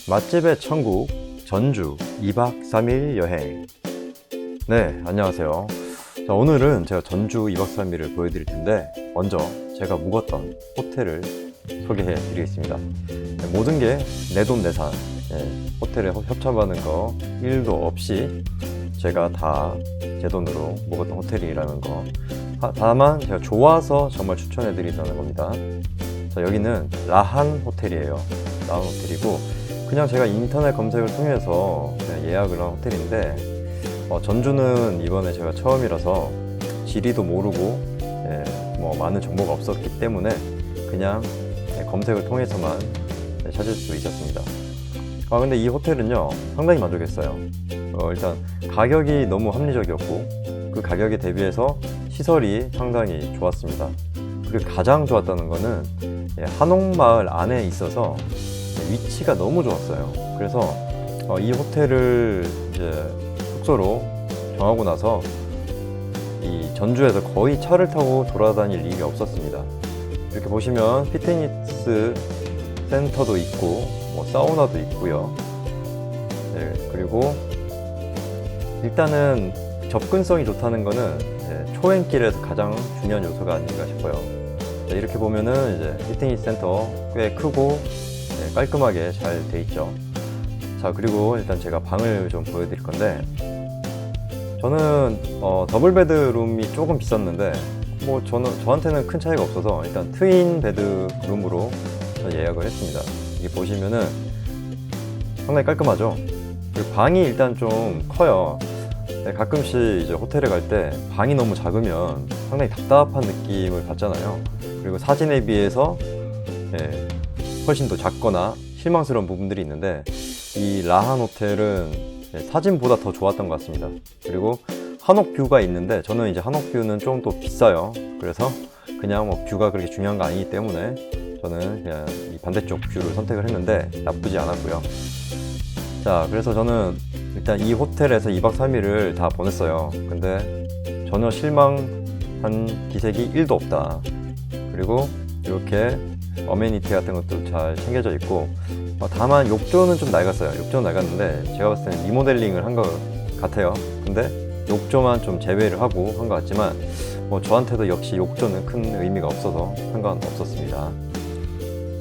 맛집의 천국 전주 2박 3일 여행. 네, 안녕하세요. 자, 오늘은 제가 전주 2박 3일을 보여드릴 텐데 먼저 제가 묵었던 호텔을 소개해 드리겠습니다. 네, 모든 게 내 돈 내산, 호텔에 협찬받는 거 1도 없이 제가 다 제 돈으로 묵었던 호텔이라는 거. 다만 제가 좋아서 정말 추천해 드린다는 겁니다. 자, 여기는 라한 호텔이에요. 라한 호텔이고 그냥 제가 인터넷 검색을 통해서 그냥 예약을 한 호텔인데 전주는 이번에 제가 처음이라서 지리도 모르고 뭐 많은 정보가 없었기 때문에 그냥 검색을 통해서만 찾을 수 있었습니다. 근데 이 호텔은요 상당히 만족했어요. 일단 가격이 너무 합리적이었고 그 가격에 대비해서 시설이 상당히 좋았습니다. 그리고 가장 좋았다는 거는 한옥마을 안에 있어서 위치가 너무 좋았어요. 그래서 이 호텔을 이제 숙소로 정하고 나서 이 전주에서 거의 차를 타고 돌아다닐 일이 없었습니다. 이렇게 보시면 피트니스 센터도 있고 뭐 사우나도 있고요. 네, 그리고 일단은 접근성이 좋다는 거는 초행길에서 가장 중요한 요소가 아닌가 싶어요. 네, 이렇게 보면은 이제 피트니스 센터 꽤 크고 깔끔하게 잘 돼 있죠. 자, 그리고 일단 제가 방을 좀 보여드릴 건데 저는 더블 베드룸이 조금 비쌌는데 뭐 저한테는 큰 차이가 없어서 일단 트윈 베드룸으로 예약을 했습니다. 이게 보시면은 상당히 깔끔하죠. 그리고 방이 일단 좀 커요. 가끔씩 이제 호텔에 갈 때 방이 너무 작으면 상당히 답답한 느낌을 받잖아요. 그리고 사진에 비해서 훨씬 더 작거나 실망스러운 부분들이 있는데 이 라한 호텔은 사진보다 더 좋았던 것 같습니다. 그리고 한옥뷰가 있는데 저는 이제 한옥뷰는 좀 더 비싸요. 그래서 그냥 뭐 뷰가 그렇게 중요한 거 아니기 때문에 저는 그냥 이 반대쪽 뷰를 선택을 했는데 나쁘지 않았고요. 자, 그래서 저는 일단 이 호텔에서 2박 3일을 다 보냈어요. 근데 전혀 실망한 기색이 1도 없다. 그리고 이렇게 어메니티 같은 것도 잘 챙겨져 있고 다만 욕조는 좀 낡았어요. 욕조는 낡았는데 제가 봤을 때는 리모델링을 한 것 같아요. 근데 욕조만 좀 제외를 하고 한 것 같지만 뭐 저한테도 역시 욕조는 큰 의미가 없어서 상관없었습니다.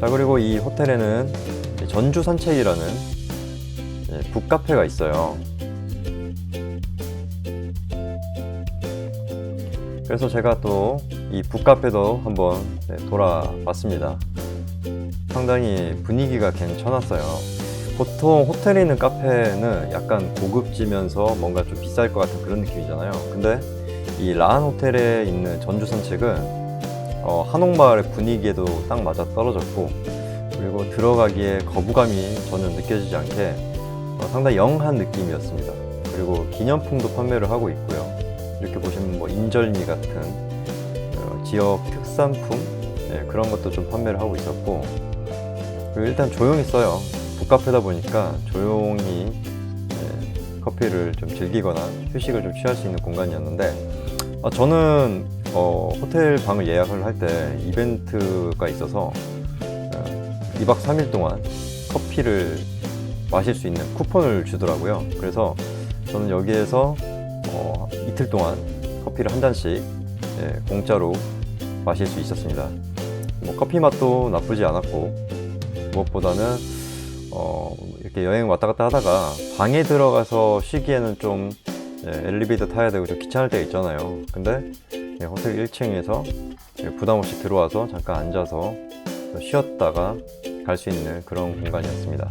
자, 그리고 이 호텔에는 전주 산책이라는 북카페가 있어요. 그래서 제가 또 이 북카페도 한번 돌아봤습니다. 상당히 분위기가 괜찮았어요. 보통 호텔에 있는 카페는 약간 고급지면서 뭔가 좀 비쌀 것 같은 그런 느낌이잖아요. 근데 이 라한 호텔에 있는 전주 산책은 한옥마을의 분위기에도 딱 맞아 떨어졌고 그리고 들어가기에 거부감이 전혀 느껴지지 않게 상당히 영한 느낌이었습니다. 그리고 기념품도 판매를 하고 있고요. 이렇게 보시면 뭐 인절미 같은 지역 특산품 그런 것도 좀 판매를 하고 있었고 그리고 일단 조용했어요. 북카페다 보니까 조용히 커피를 좀 즐기거나 휴식을 좀 취할 수 있는 공간이었는데 저는 호텔 방을 예약을 할 때 이벤트가 있어서 2박 3일 동안 커피를 마실 수 있는 쿠폰을 주더라고요. 그래서 저는 여기에서 이틀 동안 커피를 한 잔씩 공짜로 마실 수 있었습니다. 뭐 커피 맛도 나쁘지 않았고 무엇보다는 이렇게 여행 왔다 갔다 하다가 방에 들어가서 쉬기에는 좀 엘리베이터 타야 되고 좀 귀찮을 때가 있잖아요. 근데 호텔 1층에서 부담 없이 들어와서 잠깐 앉아서 쉬었다가 갈 수 있는 그런 공간이었습니다.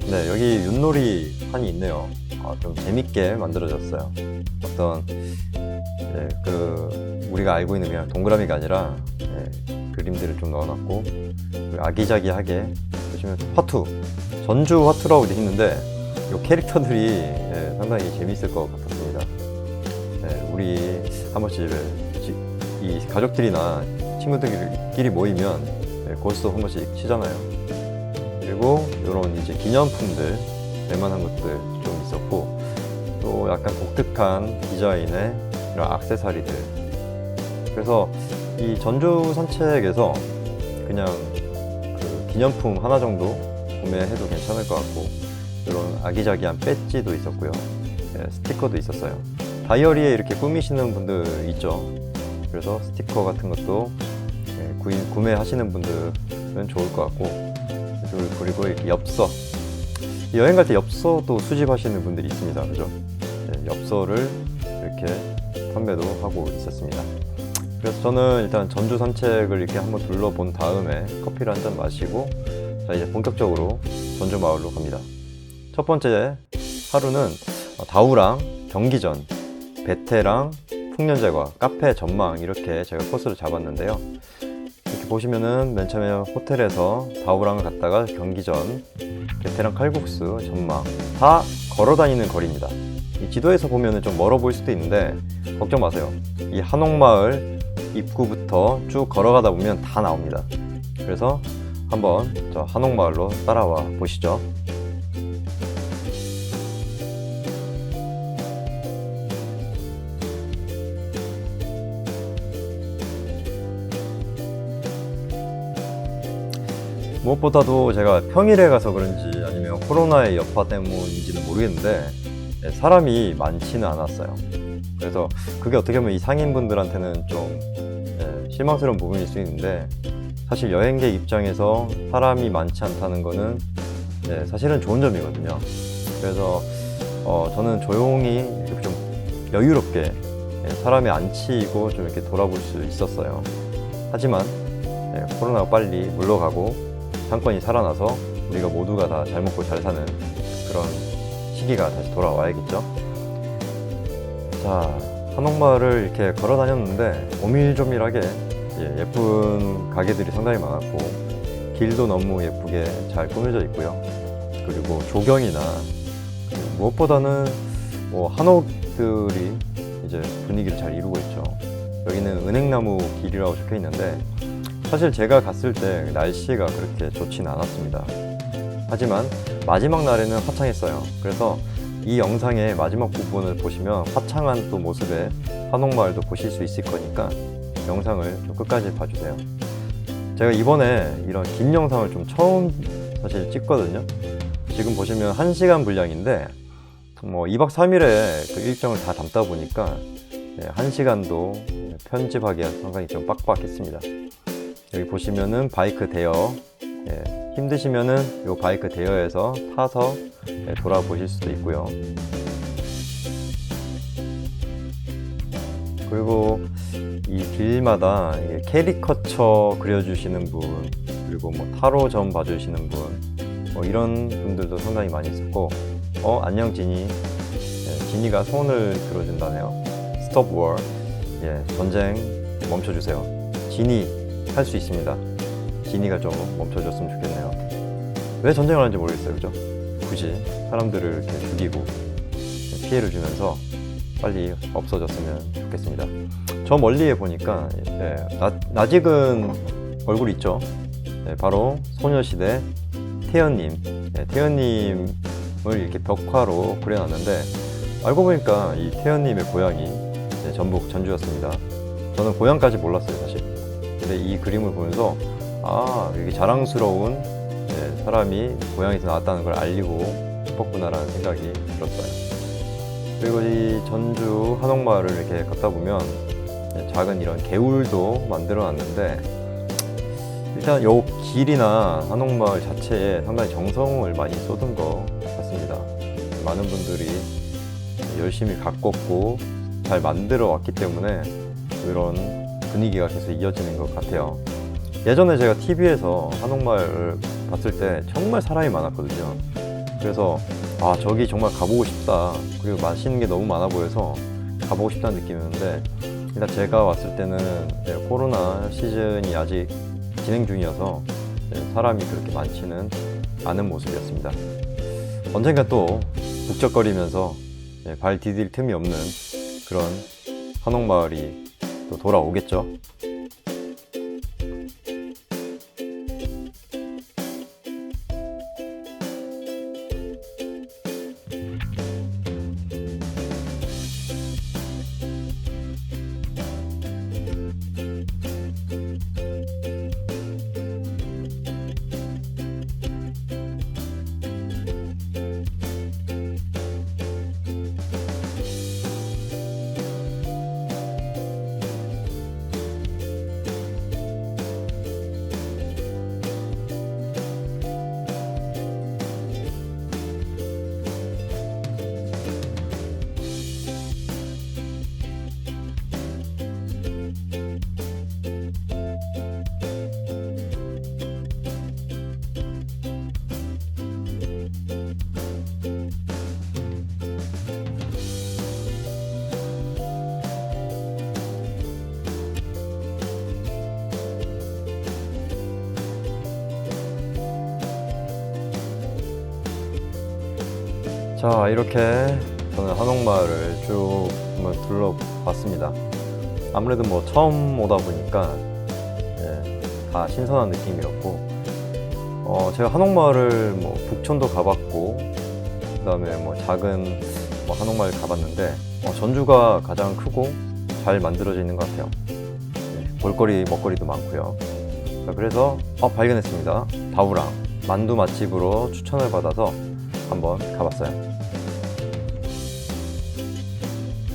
네, 여기 윷놀이 판이 있네요. 좀 재밌게 만들어졌어요. 어떤 우리가 알고 있는 그냥 동그라미가 아니라 그림들을 좀 넣어놨고 아기자기하게 보시면 화투, 전주 화투라고 되어 있는데 이 캐릭터들이 상당히 재밌을 것 같았습니다. 우리 한 번씩 이 가족들이나 친구들끼리 모이면 고스톱 한 번씩 치잖아요. 그리고 이런 이제 기념품들, 웬만한 것들 좀 있었고, 또 약간 독특한 디자인의 이런 액세서리들. 그래서 이 전주 산책에서 그냥 그 기념품 하나 정도 구매해도 괜찮을 것 같고, 이런 아기자기한 배지도 있었고요. 스티커도 있었어요. 다이어리에 이렇게 꾸미시는 분들 있죠. 그래서 스티커 같은 것도 구매하시는 분들은 좋을 것 같고, 그리고 이렇게 엽서, 여행 갈 때 엽서도 수집하시는 분들이 있습니다. 그죠? 엽서를 이렇게 판매도 하고 있었습니다. 그래서 저는 일단 전주 산책을 이렇게 한번 둘러본 다음에 커피를 한 잔 마시고, 자, 이제 본격적으로 전주 마을로 갑니다. 첫 번째 하루는 다우랑, 경기전, 베테랑, 풍년제과, 카페 전망, 이렇게 제가 코스를 잡았는데요. 이렇게 보시면은 맨 처음에 호텔에서 다우랑을 갔다가 경기전, 베테랑 칼국수, 전망, 다 걸어 다니는 거리입니다. 이 지도에서 보면은 좀 멀어 보일 수도 있는데 걱정 마세요. 이 한옥마을 입구부터 쭉 걸어가다 보면 다 나옵니다. 그래서 한번 저 한옥마을로 따라와 보시죠. 무엇보다도 제가 평일에 가서 그런지 아니면 코로나의 여파 때문인지는 모르겠는데 사람이 많지는 않았어요. 그래서 그게 어떻게 보면 이 상인분들한테는 좀 실망스러운 부분일 수 있는데, 사실 여행객 입장에서 사람이 많지 않다는 거는 사실은 좋은 점이거든요. 그래서 저는 조용히 이렇게 좀 여유롭게 사람이 안 치이고 좀 이렇게 돌아볼 수 있었어요. 하지만 코로나가 빨리 물러가고 상권이 살아나서 우리가 모두가 다 잘 먹고 잘 사는 그런 시기가 다시 돌아와야겠죠. 자, 한옥마을을 이렇게 걸어 다녔는데 오밀조밀하게 예쁜 가게들이 상당히 많았고, 길도 너무 예쁘게 잘 꾸며져 있고요. 그리고 조경이나 무엇보다는 한옥들이 이제 분위기를 잘 이루고 있죠. 여기는 은행나무 길이라고 적혀 있는데 사실 제가 갔을 때 날씨가 그렇게 좋지는 않았습니다. 하지만 마지막 날에는 화창했어요. 그래서 이 영상의 마지막 부분을 보시면 화창한 또 모습의 한옥마을도 보실 수 있을 거니까 영상을 좀 끝까지 봐주세요. 제가 이번에 이런 긴 영상을 좀 처음 사실 찍거든요. 지금 보시면 1시간 분량인데 2박 3일의 그 일정을 다 담다 보니까 1시간도 편집하기가 상당히 좀 빡빡했습니다. 여기 보시면은 바이크 대여, 힘드시면은 이 바이크 대여에서 타서 돌아보실 수도 있고요. 그리고 이 길마다 캐리커처 그려주시는 분, 그리고 타로점 봐주시는 분, 이런 분들도 상당히 많이 있었고, 안녕 지니. 지니가 손을 들어준다네요. 스톱 워. 전쟁 멈춰주세요. 지니 할 수 있습니다. 지니가 좀 멈춰줬으면 좋겠네요. 왜 전쟁을 하는지 모르겠어요. 그죠? 굳이 사람들을 이렇게 죽이고 피해를 주면서 빨리 없어졌으면 좋겠습니다. 저 멀리에 보니까 낯익은 얼굴 있죠? 바로 소녀시대 태연님. 태연님을 이렇게 벽화로 그려놨는데 알고 보니까 이 태연님의 고향이 전북 전주였습니다. 저는 고향까지 몰랐어요, 사실. 근데 이 그림을 보면서 이렇게 자랑스러운 사람이 고향에서 나왔다는 걸 알리고 싶었구나라는 생각이 들었어요. 그리고 이 전주 한옥마을을 이렇게 걷다 보면 작은 이런 개울도 만들어 놨는데, 일단 이 길이나 한옥마을 자체에 상당히 정성을 많이 쏟은 것 같습니다. 많은 분들이 열심히 가꿨고 잘 만들어 왔기 때문에 이런 분위기가 계속 이어지는 것 같아요. 예전에 제가 TV에서 한옥마을을 봤을 때 정말 사람이 많았거든요. 그래서 저기 정말 가보고 싶다, 그리고 맛있는 게 너무 많아 보여서 가보고 싶다는 느낌이었는데, 일단 제가 왔을 때는 코로나 시즌이 아직 진행 중이어서 사람이 그렇게 많지는 않은 모습이었습니다. 언젠가 또 북적거리면서 발 디딜 틈이 없는 그런 한옥마을이 또 돌아오겠죠. 자, 이렇게 저는 한옥마을을 쭉 한번 둘러봤습니다. 아무래도 뭐 처음 오다 보니까 다 신선한 느낌이었고, 제가 한옥마을을 뭐 북촌도 가봤고, 그 다음에 뭐 작은 뭐 한옥마을 가봤는데, 전주가 가장 크고 잘 만들어져 있는 것 같아요. 볼거리, 먹거리도 많고요. 자, 그래서 발견했습니다. 다우랑 만두 맛집으로 추천을 받아서 한번 가봤어요.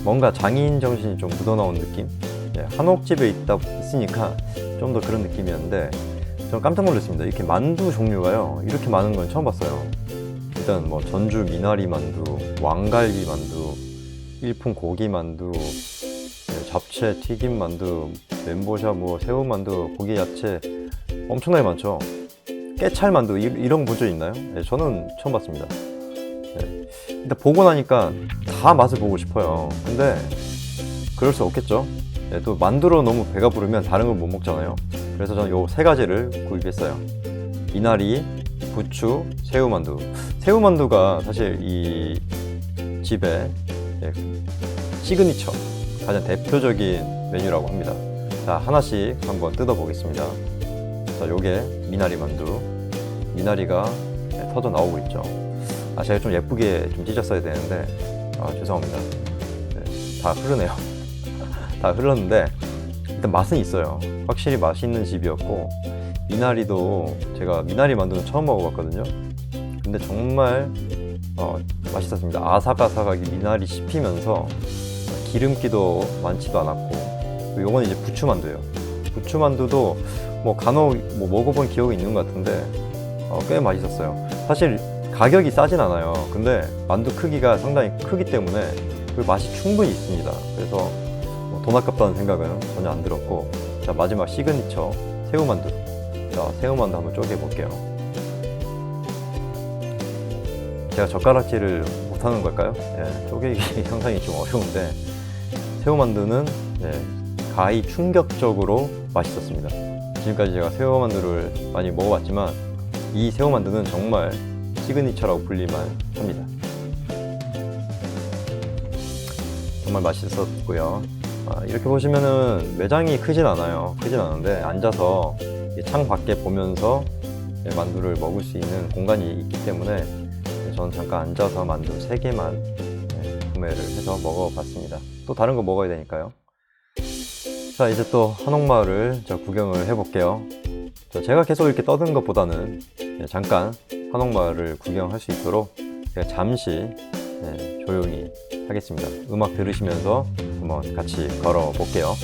뭔가 장인 정신이 좀 묻어나온 느낌? 한옥집에 있으니까 좀 더 그런 느낌이었는데, 저는 깜짝 놀랐습니다. 이렇게 만두 종류가요, 이렇게 많은 건 처음 봤어요. 일단 뭐 전주 미나리 만두, 왕갈비 만두, 일품 고기 만두, 잡채 튀김 만두, 멘보샤 뭐 새우 만두, 고기 야채 엄청나게 많죠. 깨찰 만두 이런 거 본 적 있나요? 저는 처음 봤습니다. 일단 보고 나니까 다 맛을 보고 싶어요. 근데 그럴 수 없겠죠. 또 만두로 너무 배가 부르면 다른 걸 못 먹잖아요. 그래서 저는 요 세 가지를 구입했어요. 미나리, 부추, 새우만두. 새우만두가 사실 이 집의 시그니처, 가장 대표적인 메뉴라고 합니다. 자, 하나씩 한번 뜯어 보겠습니다. 자, 요게 미나리 만두. 미나리가 터져 나오고 있죠. 제가 좀 예쁘게 좀 찢었어야 되는데, 죄송합니다. 다 흐르네요. 다 흘렀는데, 일단 맛은 있어요. 확실히 맛있는 집이었고, 미나리도 제가 미나리 만두는 처음 먹어봤거든요. 근데 정말 맛있었습니다. 아삭아삭하게 미나리 씹히면서 기름기도 많지도 않았고, 요건 이제 부추만두예요. 부추만두도 뭐 간혹 뭐 먹어본 기억이 있는 것 같은데 꽤 맛있었어요. 사실 가격이 싸진 않아요. 근데 만두 크기가 상당히 크기 때문에 그 맛이 충분히 있습니다. 그래서 돈 아깝다는 생각은 전혀 안 들었고, 자, 마지막 시그니처 새우만두. 자, 새우만두 한번 쪼개 볼게요. 제가 젓가락질을 못하는 걸까요? 쪼개기 상당히 좀 어려운데, 새우만두는 가히 충격적으로 맛있었습니다. 지금까지 제가 새우만두를 많이 먹어봤지만 이 새우만두는 정말 시그니처라고 불릴만 합니다. 정말 맛있었고요. 이렇게 보시면은 매장이 크진 않아요. 크진 않은데 앉아서 창 밖에 보면서 만두를 먹을 수 있는 공간이 있기 때문에 저는 잠깐 앉아서 만두 3개만 구매를 해서 먹어봤습니다. 또 다른 거 먹어야 되니까요. 자, 이제 또 한옥마을을 구경을 해볼게요. 제가 계속 이렇게 떠드는 것보다는 잠깐 한옥마을을 구경할 수 있도록 제가 잠시 조용히 하겠습니다. 음악 들으시면서 한번 같이 걸어 볼게요.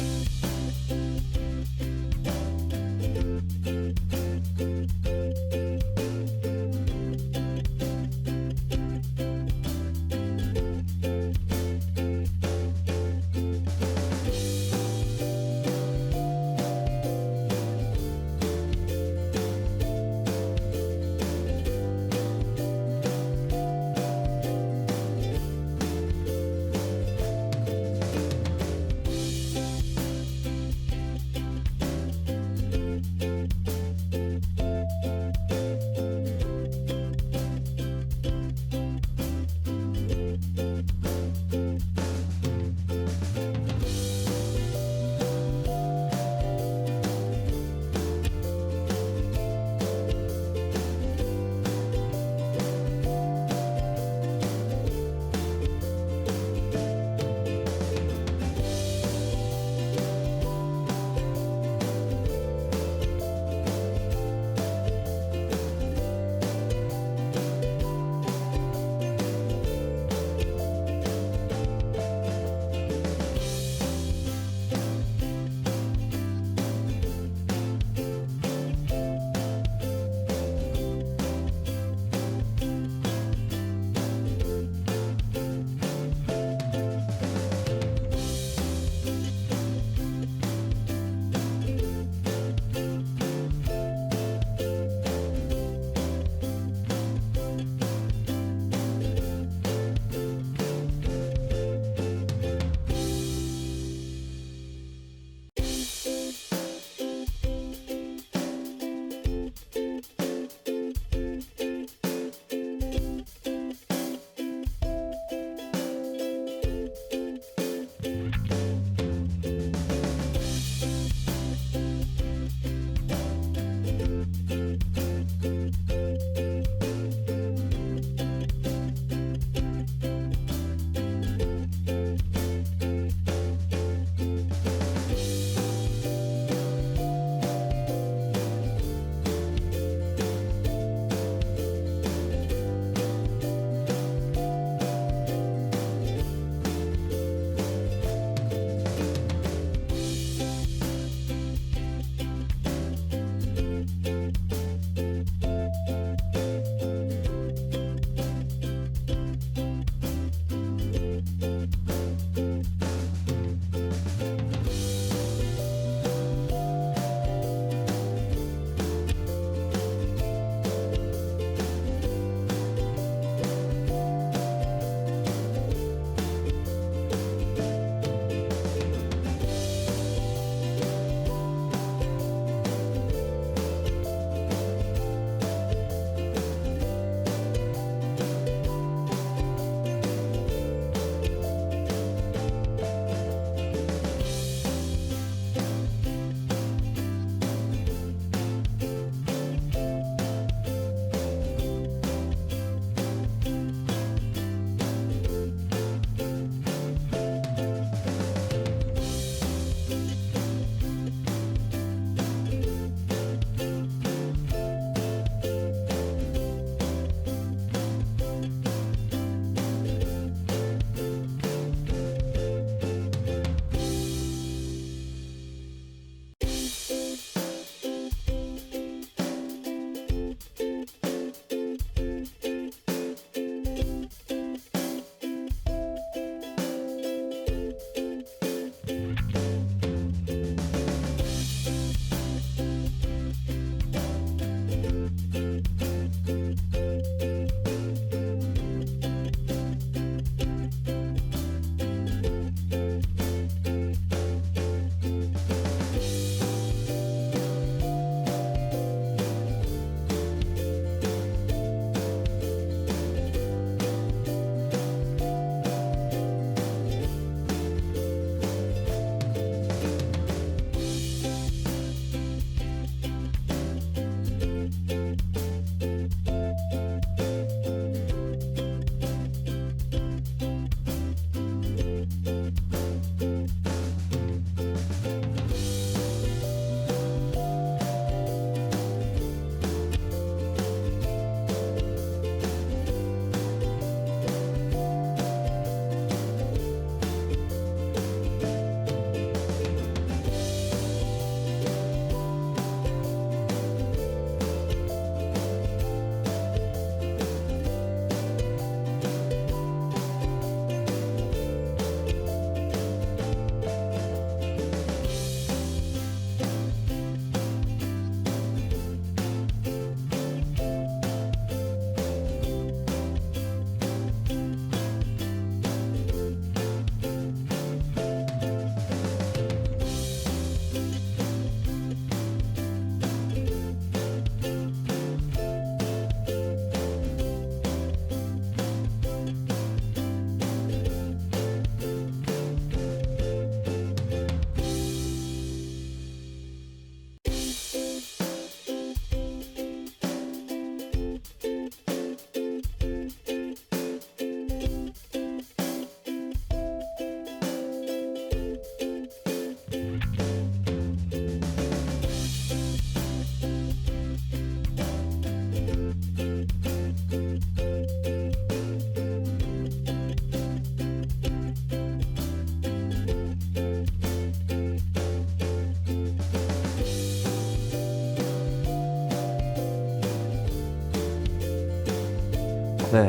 네,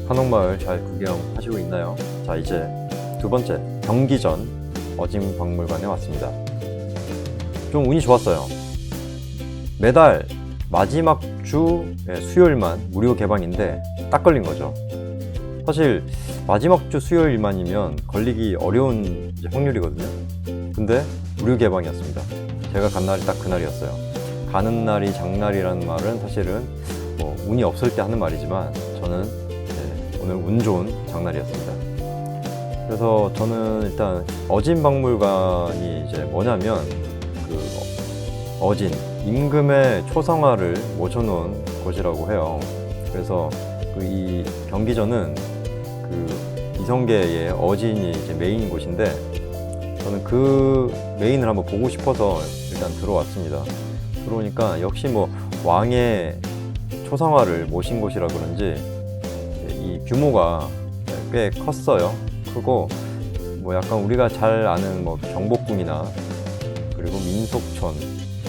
한옥마을 잘 구경하시고 있나요? 자, 이제 두 번째 경기전 어진박물관에 왔습니다. 좀 운이 좋았어요. 매달 마지막 주 수요일만 무료 개방인데 딱 걸린 거죠. 사실 마지막 주 수요일만이면 걸리기 어려운 확률이거든요. 근데 무료 개방이었습니다. 제가 간 날이 딱 그날이었어요. 가는 날이 장날이라는 말은 사실은 뭐 운이 없을 때 하는 말이지만 저는 오늘 운 좋은 장날이었습니다. 그래서 저는 일단 어진박물관이 이제 뭐냐면 그 어진 임금의 초상화를 모셔놓은 곳이라고 해요. 그래서 이 경기전은 그 이성계의 어진이 이제 메인인 곳인데 저는 그 메인을 한번 보고 싶어서 일단 들어왔습니다. 들어오니까 역시 뭐 왕의 초상화를 모신 곳이라 그런지 이 규모가 꽤 컸어요. 크고 뭐 약간 우리가 잘 아는 뭐 경복궁이나 그리고 민속촌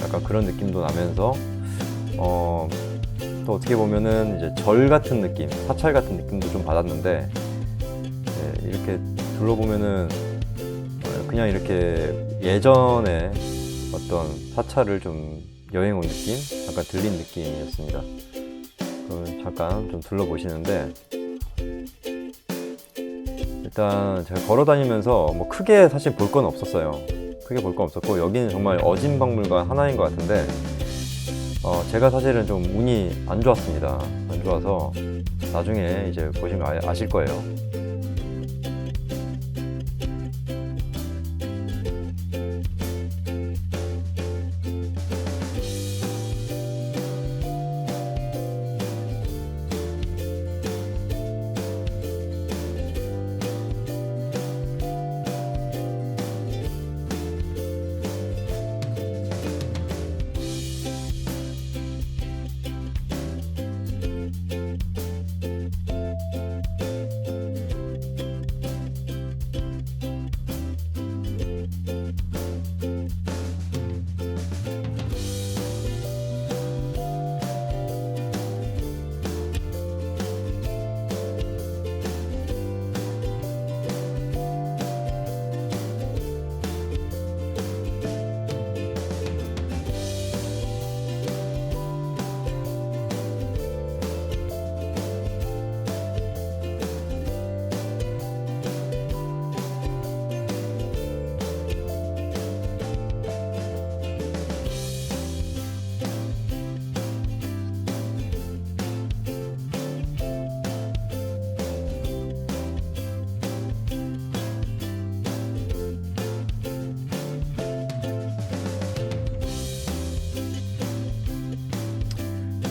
약간 그런 느낌도 나면서 또 어떻게 보면은 이제 절 같은 느낌, 사찰 같은 느낌도 좀 받았는데 이렇게 둘러보면은 그냥 이렇게 예전에 어떤 사찰을 좀 여행 온 느낌, 약간 들린 느낌이었습니다. 그럼 잠깐 좀 둘러보시는데 일단 제가 걸어 다니면서 뭐 크게 사실 볼 건 없었어요. 크게 볼 건 없었고 여기는 정말 어진박물관 하나인 것 같은데 제가 사실은 좀 운이 안 좋았습니다. 안 좋아서 나중에 이제 보시면 아실 거예요.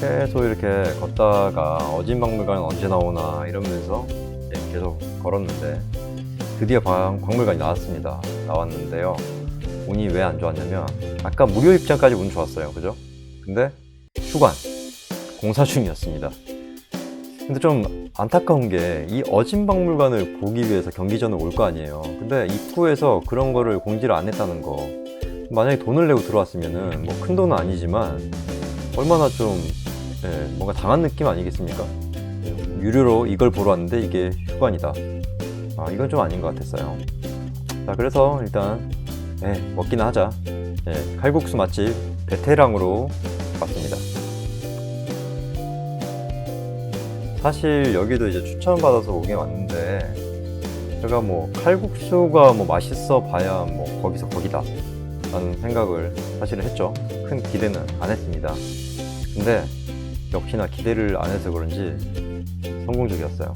계속 이렇게 걷다가 어진박물관 언제 나오나 이러면서 계속 걸었는데 드디어 박물관이 나왔는데요. 운이 왜 안 좋았냐면 아까 무료 입장까지 운 좋았어요. 그죠? 근데 휴관, 공사 중이었습니다. 근데 좀 안타까운 게 이 어진박물관을 보기 위해서 경기전을 올 거 아니에요. 근데 입구에서 그런 거를 공지를 안 했다는 거. 만약에 돈을 내고 들어왔으면은 뭐 큰 돈은 아니지만 얼마나 좀 뭔가 당한 느낌 아니겠습니까? 유료로 이걸 보러 왔는데 이게 휴관이다. 이건 좀 아닌 것 같았어요. 자, 그래서 일단 먹기나 하자. 칼국수 맛집 베테랑으로 왔습니다. 사실 여기도 이제 추천받아서 오긴 왔는데 제가 뭐 칼국수가 뭐 맛있어 봐야 뭐 거기서 거기다 라는 생각을 사실은 했죠. 큰 기대는 안 했습니다. 근데 역시나 기대를 안 해서 그런지 성공적이었어요.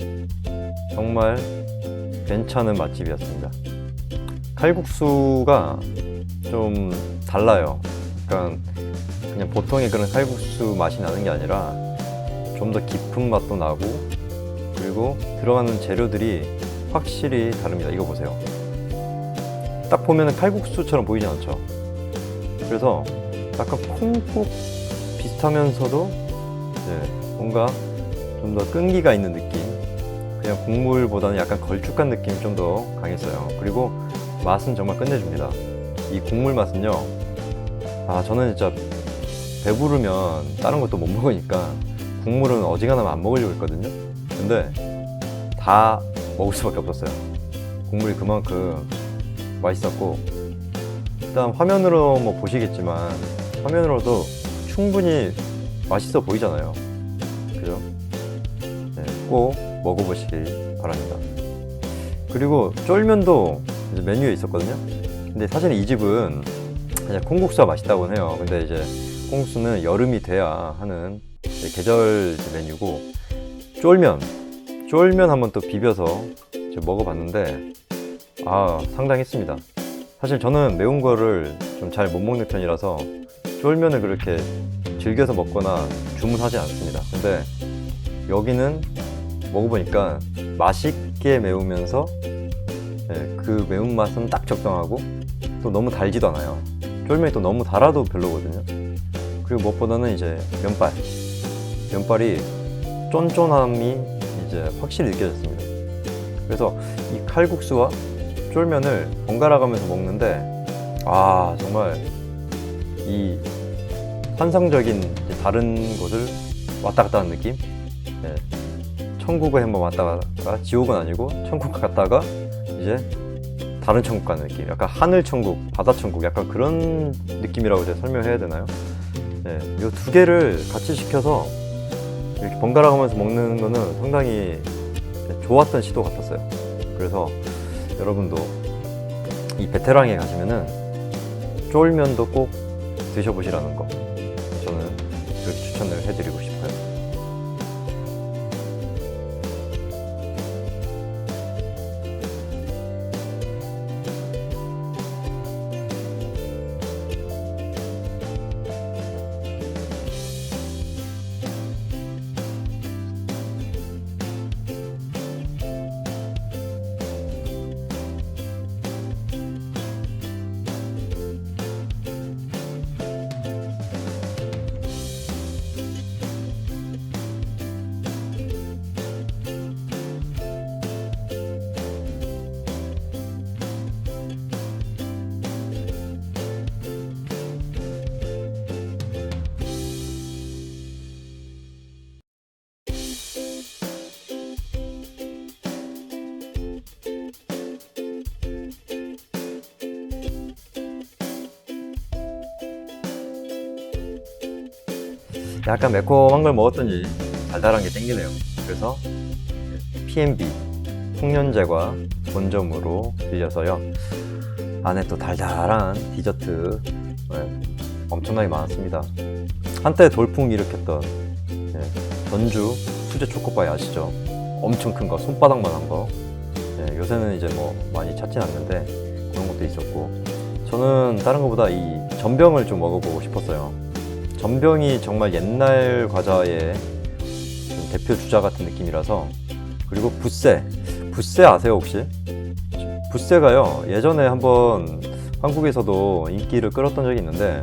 정말 괜찮은 맛집이었습니다. 칼국수가 좀 달라요. 그러니까 그냥 보통의 그런 칼국수 맛이 나는 게 아니라 좀 더 깊은 맛도 나고 그리고 들어가는 재료들이 확실히 다릅니다. 이거 보세요. 딱 보면 칼국수처럼 보이지 않죠? 그래서 약간 콩국 비슷하면서도 뭔가 좀 더 끈기가 있는 느낌, 그냥 국물보다는 약간 걸쭉한 느낌이 좀 더 강했어요. 그리고 맛은 정말 끝내줍니다. 이 국물 맛은요, 저는 진짜 배부르면 다른 것도 못 먹으니까 국물은 어지간하면 안 먹으려고 했거든요. 근데 다 먹을 수밖에 없었어요. 국물이 그만큼 맛있었고, 일단 화면으로 뭐 보시겠지만 화면으로도 충분히 맛있어 보이잖아요. 그죠? 네, 꼭 먹어보시길 바랍니다. 그리고 쫄면도 이제 메뉴에 있었거든요. 근데 사실 이 집은 그냥 콩국수가 맛있다고 해요. 근데 이제 콩국수는 여름이 돼야 하는 계절 메뉴고, 쫄면 한번 또 비벼서 먹어봤는데 상당했습니다. 사실 저는 매운 거를 좀 잘 못 먹는 편이라서 쫄면을 그렇게 즐겨서 먹거나 주문하지 않습니다. 근데 여기는 먹어보니까 맛있게 매우면서 그 매운맛은 딱 적당하고 또 너무 달지도 않아요. 쫄면이 또 너무 달아도 별로거든요. 그리고 무엇보다는 이제 면발이 쫀쫀함이 이제 확실히 느껴졌습니다. 그래서 이 칼국수와 쫄면을 번갈아 가면서 먹는데 정말 이 환상적인 다른 곳을 왔다 갔다 하는 느낌? 천국에 한번 왔다 갔다가, 지옥은 아니고 천국 갔다가 이제 다른 천국 가는 느낌, 약간 하늘 천국, 바다 천국, 약간 그런 느낌이라고 제가 설명해야 되나요? 이 두 개를 같이 시켜서 이렇게 번갈아 가면서 먹는 거는 상당히 좋았던 시도 같았어요. 그래서 여러분도 이 베테랑에 가시면은 쫄면도 꼭 드셔보시라는 거, 저는 그렇게 추천을 해드리고 싶어요. 약간 매콤한 걸 먹었더니 달달한 게 땡기네요. 그래서 P&B 풍년제과 본점으로 들려서요, 안에 또 달달한 디저트 엄청나게 많았습니다. 한때 돌풍 일으켰던 전주 수제 초코바이 아시죠? 엄청 큰 거, 손바닥만한 거. 요새는 이제 뭐 많이 찾진 않는데 그런 것도 있었고, 저는 다른 것보다 이 전병을 좀 먹어보고 싶었어요. 전병이 정말 옛날 과자의 좀 대표 주자 같은 느낌이라서. 그리고 붓새 아세요 혹시? 붓새가요, 예전에 한번 한국에서도 인기를 끌었던 적이 있는데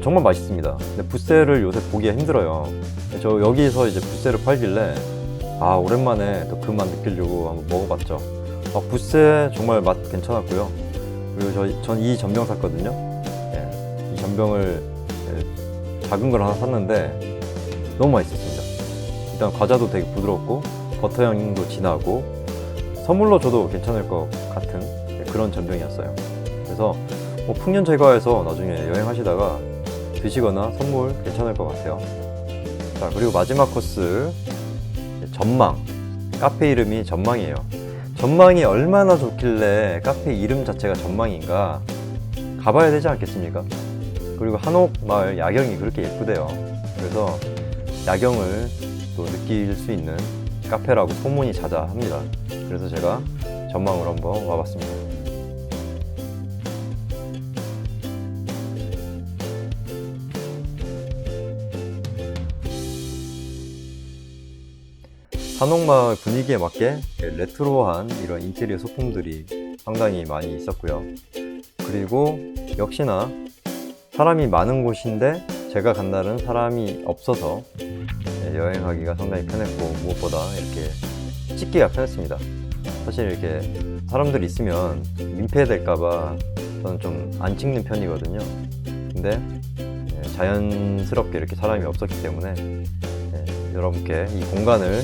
정말 맛있습니다. 근데 붓새를 요새 보기가 힘들어요. 저 여기서 이제 붓새를 팔길래 오랜만에 또 그 맛 느끼려고 한번 먹어봤죠. 붓새 정말 맛 괜찮았고요. 그리고 전 이 전병 샀거든요. 이 전병을 작은 걸 하나 샀는데 너무 맛있었습니다. 일단 과자도 되게 부드럽고 버터 향도 진하고 선물로 줘도 괜찮을 것 같은 그런 전병이었어요. 그래서 풍년제과에서 나중에 여행하시다가 드시거나 선물 괜찮을 것 같아요. 자, 그리고 마지막 코스, 전망. 카페 이름이 전망이에요. 전망이 얼마나 좋길래 카페 이름 자체가 전망인가 가봐야 되지 않겠습니까? 그리고 한옥마을 야경이 그렇게 예쁘대요. 그래서 야경을 또 느낄 수 있는 카페라고 소문이 자자합니다. 그래서 제가 전망으로 한번 와봤습니다. 한옥마을 분위기에 맞게 레트로한 이런 인테리어 소품들이 상당히 많이 있었고요. 그리고 역시나 사람이 많은 곳인데 제가 간 날은 사람이 없어서 여행하기가 상당히 편했고, 무엇보다 이렇게 찍기가 편했습니다. 사실 이렇게 사람들이 있으면 민폐될까봐 저는 좀 안 찍는 편이거든요. 근데 자연스럽게 이렇게 사람이 없었기 때문에 여러분께 이 공간을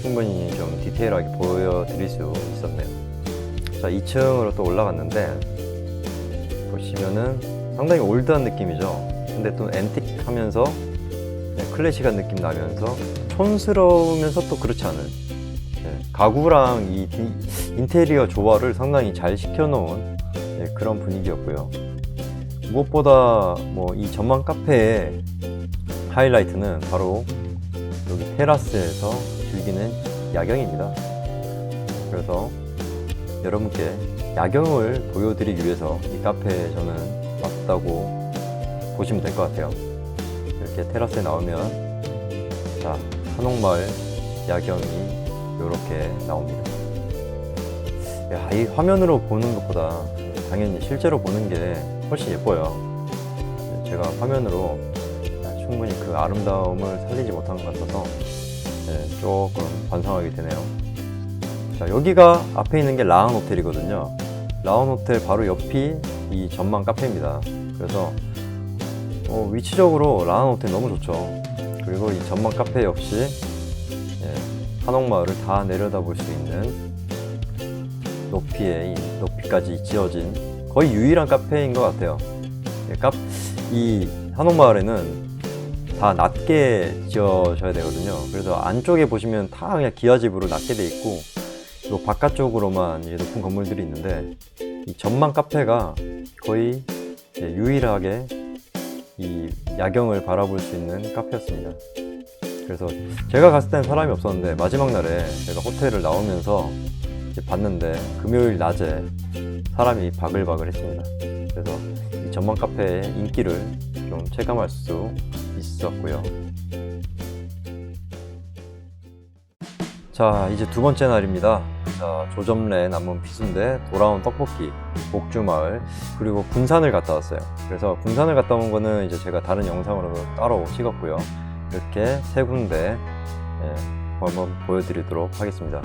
충분히 좀 디테일하게 보여드릴 수 있었네요. 자, 2층으로 또 올라갔는데 보시면은 상당히 올드한 느낌이죠. 근데 또 앤틱하면서 클래식한 느낌 나면서 촌스러우면서 또 그렇지 않은 가구랑 이 인테리어 조화를 상당히 잘 시켜놓은 그런 분위기였고요. 무엇보다 뭐 이 전망 카페의 하이라이트는 바로 여기 테라스에서 즐기는 야경입니다. 그래서 여러분께 야경을 보여드리기 위해서 이 카페에 저는 왔다고 보시면 될 것 같아요. 이렇게 테라스에 나오면 자, 한옥마을 야경이 이렇게 나옵니다. 야, 이 화면으로 보는 것보다 당연히 실제로 보는 게 훨씬 예뻐요. 제가 화면으로 충분히 그 아름다움을 살리지 못한 것 같아서 조금 반성하게 되네요. 자, 여기가 앞에 있는 게 라한 호텔이거든요. 라한 호텔 바로 옆이 이 전망 카페입니다. 그래서 위치적으로 라한 호텔 너무 좋죠. 그리고 이 전망 카페 역시 한옥마을을 다 내려다볼 수 있는 높이까지 지어진 거의 유일한 카페인 것 같아요. 이 한옥마을에는 다 낮게 지어져야 되거든요. 그래서 안쪽에 보시면 다 그냥 기와집으로 낮게 돼 있고, 또 바깥쪽으로만 이제 높은 건물들이 있는데, 이 전망 카페가 거의 유일하게 이 야경을 바라볼 수 있는 카페였습니다. 그래서 제가 갔을 땐 사람이 없었는데 마지막 날에 제가 호텔을 나오면서 이제 봤는데 금요일 낮에 사람이 바글바글 했습니다. 그래서 이 전망 카페의 인기를 좀 체감할 수 있었고요. 자, 이제 두 번째 날입니다. 자, 조점래 남문 피순대, 돌아온 떡볶이, 복주마을, 그리고 군산을 갔다 왔어요. 그래서 군산을 갔다 온 거는 이제 제가 다른 영상으로 따로 찍었고요. 이렇게 세 군데 한번 보여드리도록 하겠습니다.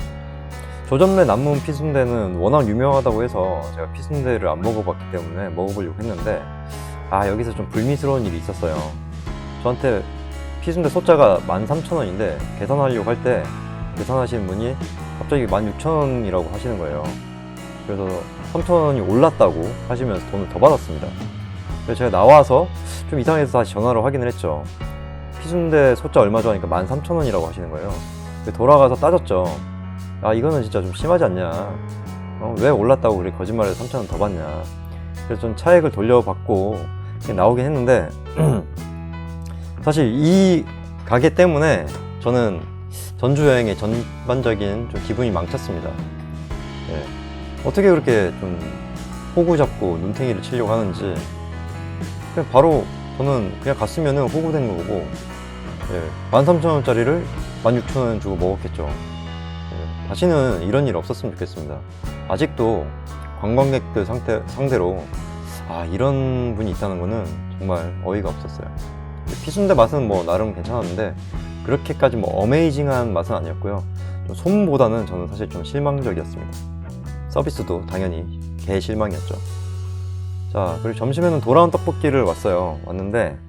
조점래 남문 피순대는 워낙 유명하다고 해서 제가 피순대를 안 먹어봤기 때문에 먹어보려고 했는데, 여기서 좀 불미스러운 일이 있었어요. 저한테 피순대 소자가 13,000원인데 계산하려고 할 때 계산하시는 분이 갑자기 16,000원이라고 하시는 거예요. 그래서 3,000원이 올랐다고 하시면서 돈을 더 받았습니다. 그래서 제가 나와서 좀 이상해서 다시 전화로 확인을 했죠. 피순대 소자 얼마죠? 하니까 13,000원이라고 하시는 거예요. 돌아가서 따졌죠. 이거는 진짜 좀 심하지 않냐. 왜 올랐다고 그렇게 거짓말을 3,000원 더 받냐. 그래서 좀 차액을 돌려받고 나오긴 했는데 사실 이 가게 때문에 저는 전주 여행의 전반적인 좀 기분이 망쳤습니다. 어떻게 그렇게 좀 호구 잡고 눈탱이를 치려고 하는지, 그냥 바로 저는 그냥 갔으면 호구된 거고 13,000원짜리를 16,000원 주고 먹었겠죠. 다시는 이런 일 없었으면 좋겠습니다. 아직도 관광객들 상대로 이런 분이 있다는 거는 정말 어이가 없었어요. 피순대 맛은 뭐 나름 괜찮았는데 그렇게까지 뭐 어메이징한 맛은 아니었고요. 좀 소문보다는 저는 사실 좀 실망적이었습니다. 서비스도 당연히 개 실망이었죠. 자, 그리고 점심에는 돌아온 떡볶이를 왔는데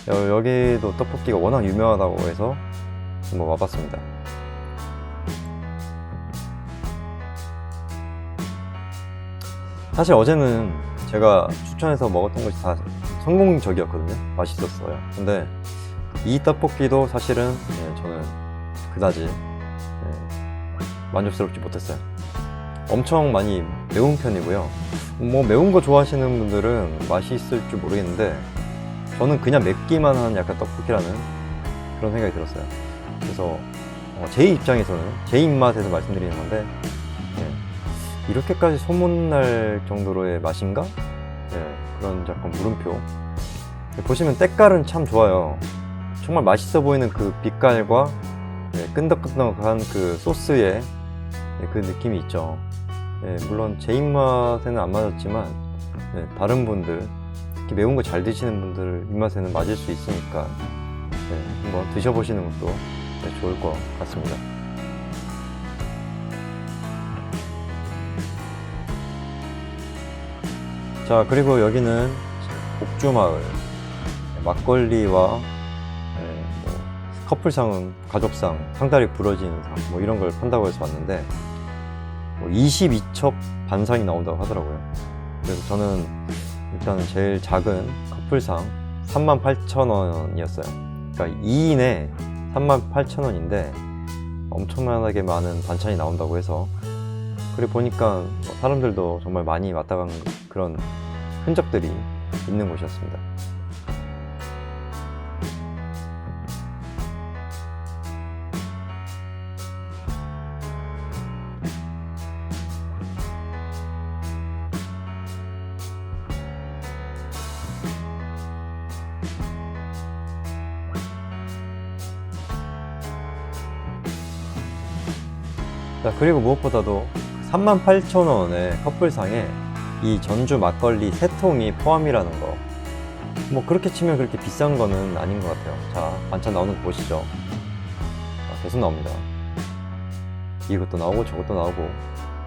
여기도 떡볶이가 워낙 유명하다고 해서 한번 와봤습니다. 사실 어제는 제가 추천해서 먹었던 것이 다 성공적이었거든요. 맛있었어요. 근데 이 떡볶이도 사실은 저는 그다지 만족스럽지 못했어요. 엄청 많이 매운 편이고요. 뭐 매운 거 좋아하시는 분들은 맛이 있을 줄 모르겠는데 저는 그냥 맵기만 한 약간 떡볶이라는 그런 생각이 들었어요. 그래서 제 입장에서는 제 입맛에서 말씀드리는 건데 이렇게까지 소문날 정도로의 맛인가? 그런 약간 물음표. 보시면 때깔은 참 좋아요. 정말 맛있어 보이는 그 빛깔과 끈덕끈덕한 그 소스의 그 느낌이 있죠. 물론 제 입맛에는 안 맞았지만 다른 분들, 특히 매운 거 잘 드시는 분들 입맛에는 맞을 수 있으니까 한번 드셔보시는 것도 좋을 것 같습니다. 자, 그리고 여기는 복주마을, 막걸리와 커플상은 가족상, 상다리 부러지는 상, 뭐 이런 걸 판다고 해서 왔는데, 뭐 22첩 반상이 나온다고 하더라고요. 그래서 저는 일단 제일 작은 커플상 38,000원이었어요. 그러니까 2인에 38,000원인데 엄청나게 많은 반찬이 나온다고 해서, 그래 보니까 사람들도 정말 많이 왔다 간 그런 흔적들이 있는 곳이었습니다. 자, 그리고 무엇보다도 38,000원의 커플상에 이 전주 막걸리 3통이 포함이라는 거, 뭐 그렇게 치면 그렇게 비싼 거는 아닌 것 같아요. 자, 반찬 나오는 거 보시죠. 자, 계속 나옵니다. 이것도 나오고 저것도 나오고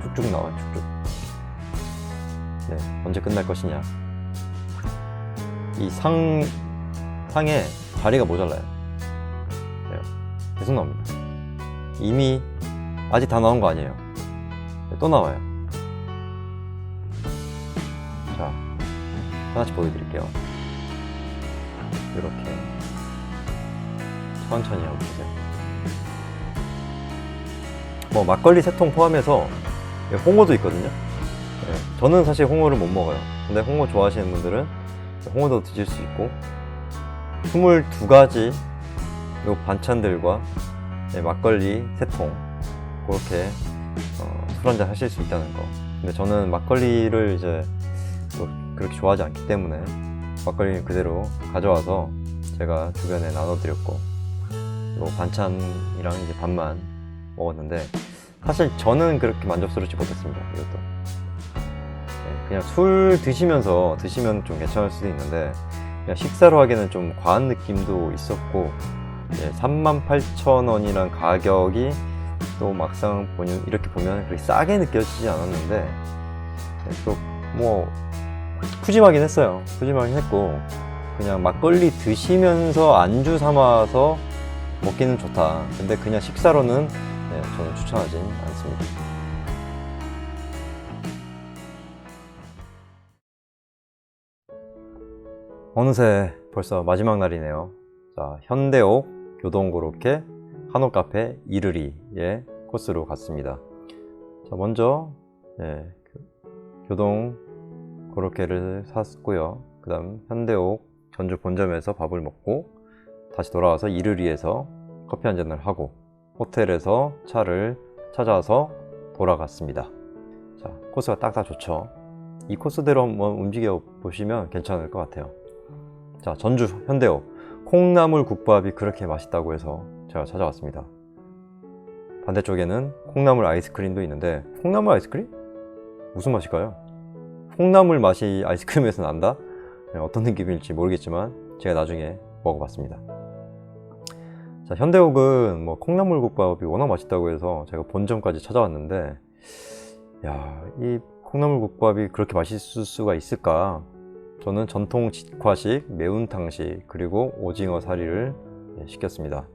쭉쭉 나와요. 쭉쭉. 네, 언제 끝날 것이냐. 이 상에 자리가 모자라요. 네, 계속 나옵니다. 이미 아직 다 나온 거 아니에요. 네, 또 나와요. 자, 하나씩 보여드릴게요. 이렇게 천천히 하고 보세요. 뭐 막걸리 3통 포함해서 홍어도 있거든요. 네, 저는 사실 홍어를 못 먹어요. 근데 홍어 좋아하시는 분들은 홍어도 드실 수 있고, 22가지 요 반찬들과 막걸리 3통 그렇게 술 한잔 하실 수 있다는 거. 근데 저는 막걸리를 이제 그렇게 좋아하지 않기 때문에 막걸리는 그대로 가져와서 제가 주변에 나눠드렸고, 요 반찬이랑 이제 밥만 먹었는데, 사실 저는 그렇게 만족스럽지 못했습니다. 이것도 그냥 술 드시면 좀 괜찮을 수도 있는데, 그냥 식사로 하기에는 좀 과한 느낌도 있었고, 38,000원이란 가격이 또 막상 이렇게 보면 그렇게 싸게 느껴지지 않았는데, 또 뭐 푸짐하긴 했어요. 푸짐하긴 했고, 그냥 막걸리 드시면서 안주 삼아서 먹기는 좋다. 근데 그냥 식사로는 저는 추천하진 않습니다. 어느새 벌써 마지막 날이네요. 자, 현대옥 교동고로케 한옥카페 이르리의 코스로 갔습니다. 자, 먼저 교동 고로케를 샀고요. 그 다음 현대옥 전주 본점에서 밥을 먹고 다시 돌아와서 이르리에서 커피 한 잔을 하고 호텔에서 차를 찾아서 돌아갔습니다. 자, 코스가 딱딱 좋죠. 이 코스대로 한번 움직여 보시면 괜찮을 것 같아요. 자, 전주 현대옥 콩나물 국밥이 그렇게 맛있다고 해서 제가 찾아왔습니다. 반대쪽에는 콩나물 아이스크림도 있는데, 콩나물 아이스크림? 무슨 맛일까요? 콩나물 맛이 아이스크림에서 난다? 어떤 느낌일지 모르겠지만 제가 나중에 먹어봤습니다. 자, 현대옥은 뭐 콩나물 국밥이 워낙 맛있다고 해서 제가 본점까지 찾아왔는데, 야, 이 콩나물 국밥이 그렇게 맛있을 수가 있을까? 저는 전통 직화식 매운탕식 그리고 오징어 사리를 시켰습니다.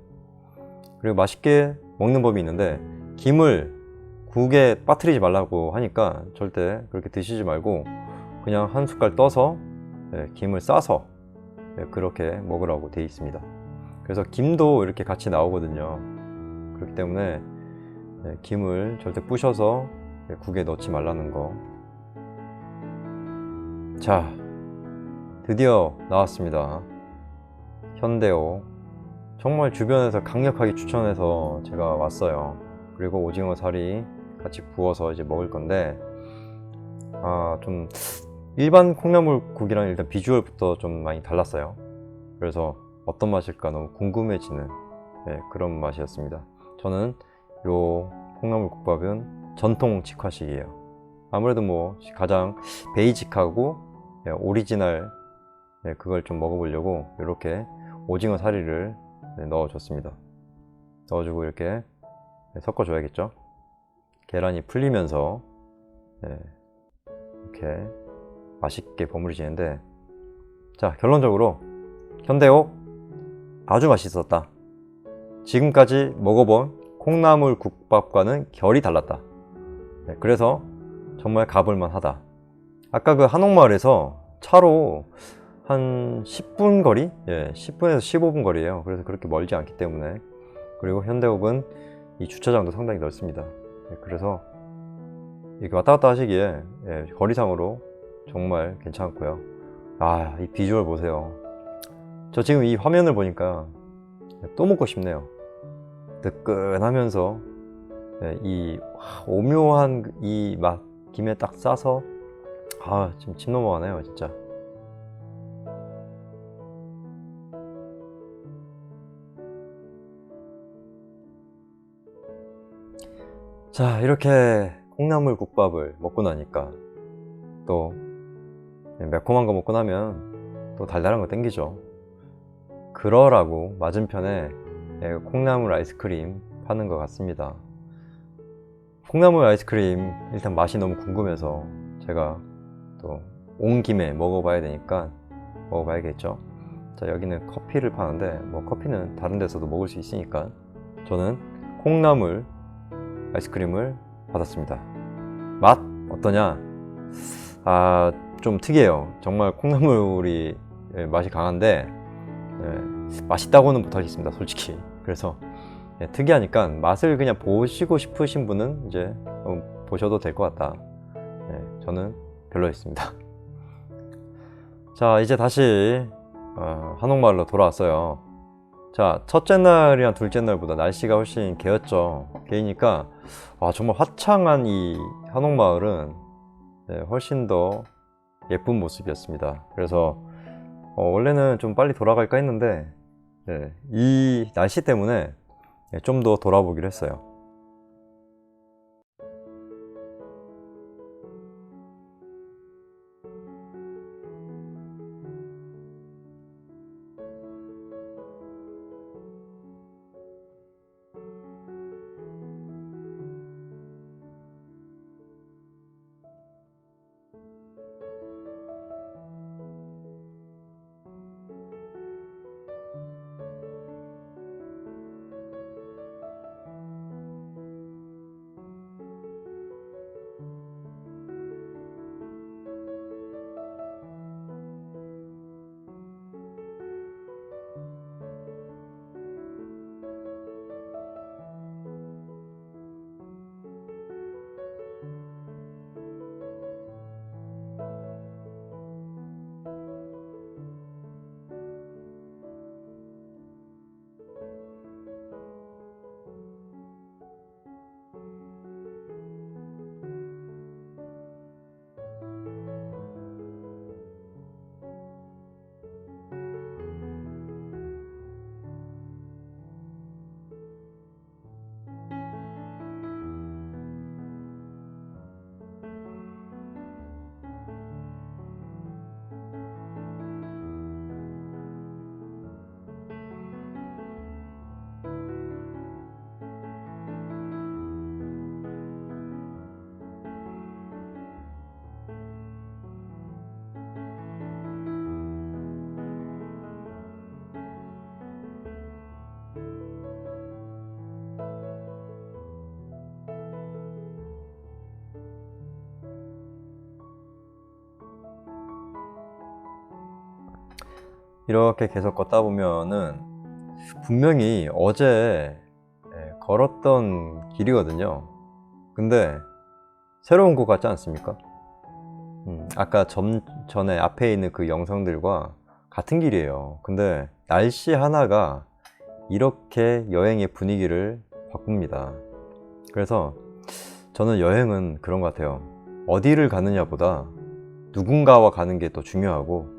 그리고 맛있게 먹는 법이 있는데, 김을 국에 빠뜨리지 말라고 하니까 절대 그렇게 드시지 말고 그냥 한 숟갈 떠서 김을 싸서 그렇게 먹으라고 되어 있습니다. 그래서 김도 이렇게 같이 나오거든요. 그렇기 때문에 김을 절대 부셔서 국에 넣지 말라는 거. 자, 드디어 나왔습니다. 현대옥. 정말 주변에서 강력하게 추천해서 제가 왔어요. 그리고 오징어 살이 같이 구워서 이제 먹을 건데, 좀 일반 콩나물국이랑 일단 비주얼부터 좀 많이 달랐어요. 그래서 어떤 맛일까 너무 궁금해지는 그런 맛이었습니다. 저는 요 콩나물국밥은 전통 직화식이에요. 아무래도 뭐 가장 베이직하고 오리지널 그걸 좀 먹어보려고 이렇게 오징어 사리를 넣어줬습니다. 넣어주고 이렇게 섞어줘야겠죠. 계란이 풀리면서 이렇게 맛있게 버무려지는데, 자, 결론적으로 현대옥 아주 맛있었다. 지금까지 먹어본 콩나물 국밥과는 결이 달랐다. 그래서 정말 가볼만 하다. 아까 그 한옥마을에서 차로 한 10분 거리? 10분에서 15분 거리예요. 그래서 그렇게 멀지 않기 때문에. 그리고 현대옥은 이 주차장도 상당히 넓습니다. 그래서 이렇게 왔다 갔다 하시기에 거리상으로 정말 괜찮고요. 아, 이 비주얼 보세요. 저 지금 이 화면을 보니까 또 먹고 싶네요. 뜨끈하면서 이 오묘한 이 맛 김에 딱 싸서 지금 침 넘어가네요 진짜. 자, 이렇게 콩나물 국밥을 먹고 나니까 또 매콤한 거 먹고 나면 또 달달한 거 땡기죠. 그러라고 맞은편에 콩나물 아이스크림 파는 것 같습니다. 콩나물 아이스크림 일단 맛이 너무 궁금해서 제가 또 온 김에 먹어봐야 되니까 먹어봐야겠죠. 자, 여기는 커피를 파는데 뭐 커피는 다른 데서도 먹을 수 있으니까 저는 콩나물 아이스크림을 받았습니다. 맛 어떠냐? 좀 특이해요. 정말 콩나물이 맛이 강한데 맛있다고는 못하겠습니다 솔직히. 그래서 특이하니까 맛을 그냥 보시고 싶으신 분은 이제 보셔도 될 것 같다. 저는 별로였습니다. 자, 이제 다시 한옥마을로 돌아왔어요. 자, 첫째 날이랑 둘째 날보다 날씨가 훨씬 개었죠. 개니까 정말 화창한 이 한옥마을은 훨씬 더 예쁜 모습이었습니다. 그래서 원래는 좀 빨리 돌아갈까 했는데 이 날씨 때문에 좀 더 돌아보기로 했어요. 이렇게 계속 걷다 보면은 분명히 어제 걸었던 길이거든요. 근데 새로운 것 같지 않습니까? 아까 전에 앞에 있는 그 영상들과 같은 길이에요. 근데 날씨 하나가 이렇게 여행의 분위기를 바꿉니다. 그래서 저는 여행은 그런 것 같아요. 어디를 가느냐보다 누군가와 가는 게 더 중요하고,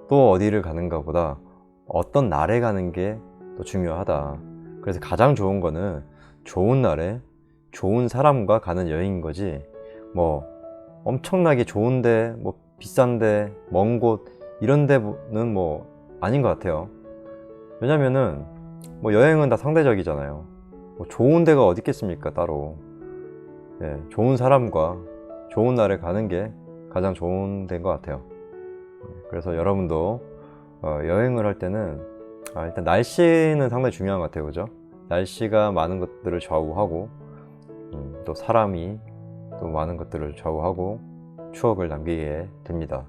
또 어디를 가는가 보다 어떤 날에 가는 게 더 중요하다. 그래서 가장 좋은 거는 좋은 날에 좋은 사람과 가는 여행인 거지, 뭐 엄청나게 좋은데 뭐 비싼데 먼 곳 이런 데는 뭐 아닌 것 같아요. 왜냐면은 뭐 여행은 다 상대적이잖아요. 뭐 좋은 데가 어디 있겠습니까 따로. 좋은 사람과 좋은 날에 가는 게 가장 좋은 데인 것 같아요. 그래서 여러분도 여행을 할 때는 일단 날씨는 상당히 중요한 것 같아요. 그죠? 날씨가 많은 것들을 좌우하고 또 사람이 또 많은 것들을 좌우하고 추억을 남기게 됩니다.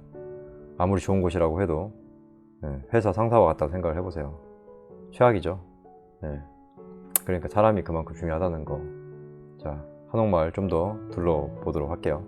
아무리 좋은 곳이라고 해도 회사 상사와 같다고 생각을 해보세요. 최악이죠. 그러니까 사람이 그만큼 중요하다는 거. 자, 한옥마을 좀 더 둘러보도록 할게요.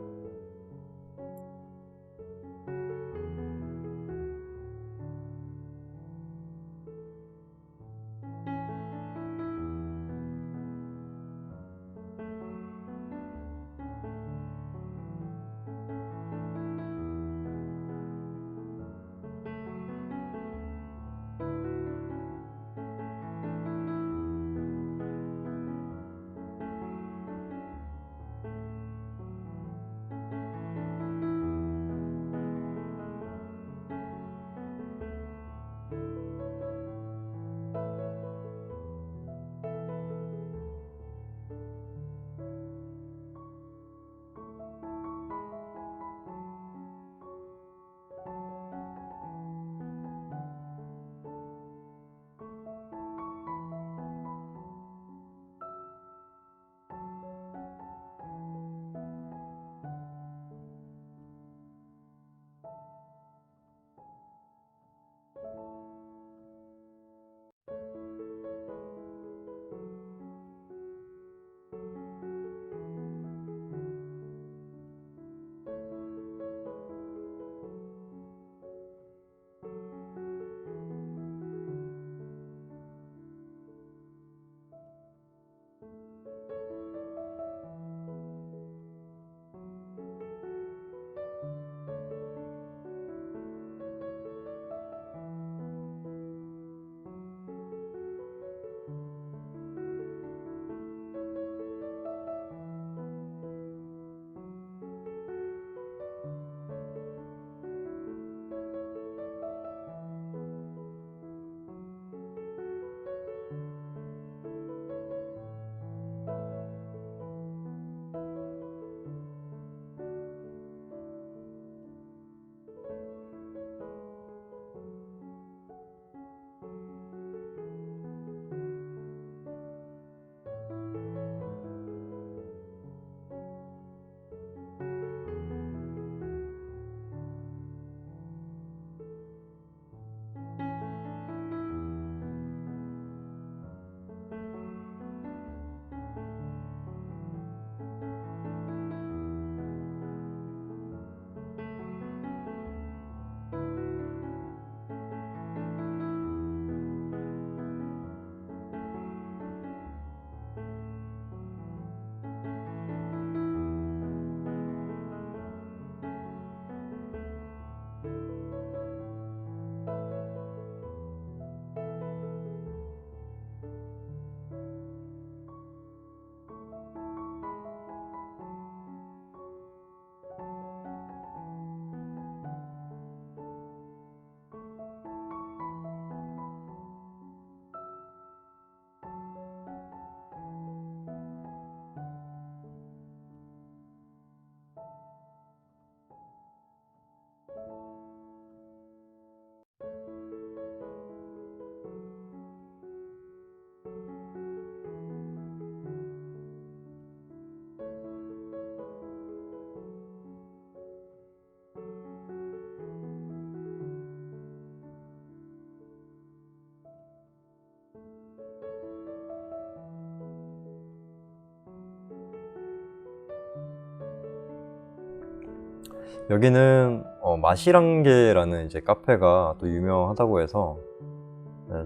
여기는 마시랑게라는 이제 카페가 또 유명하다고 해서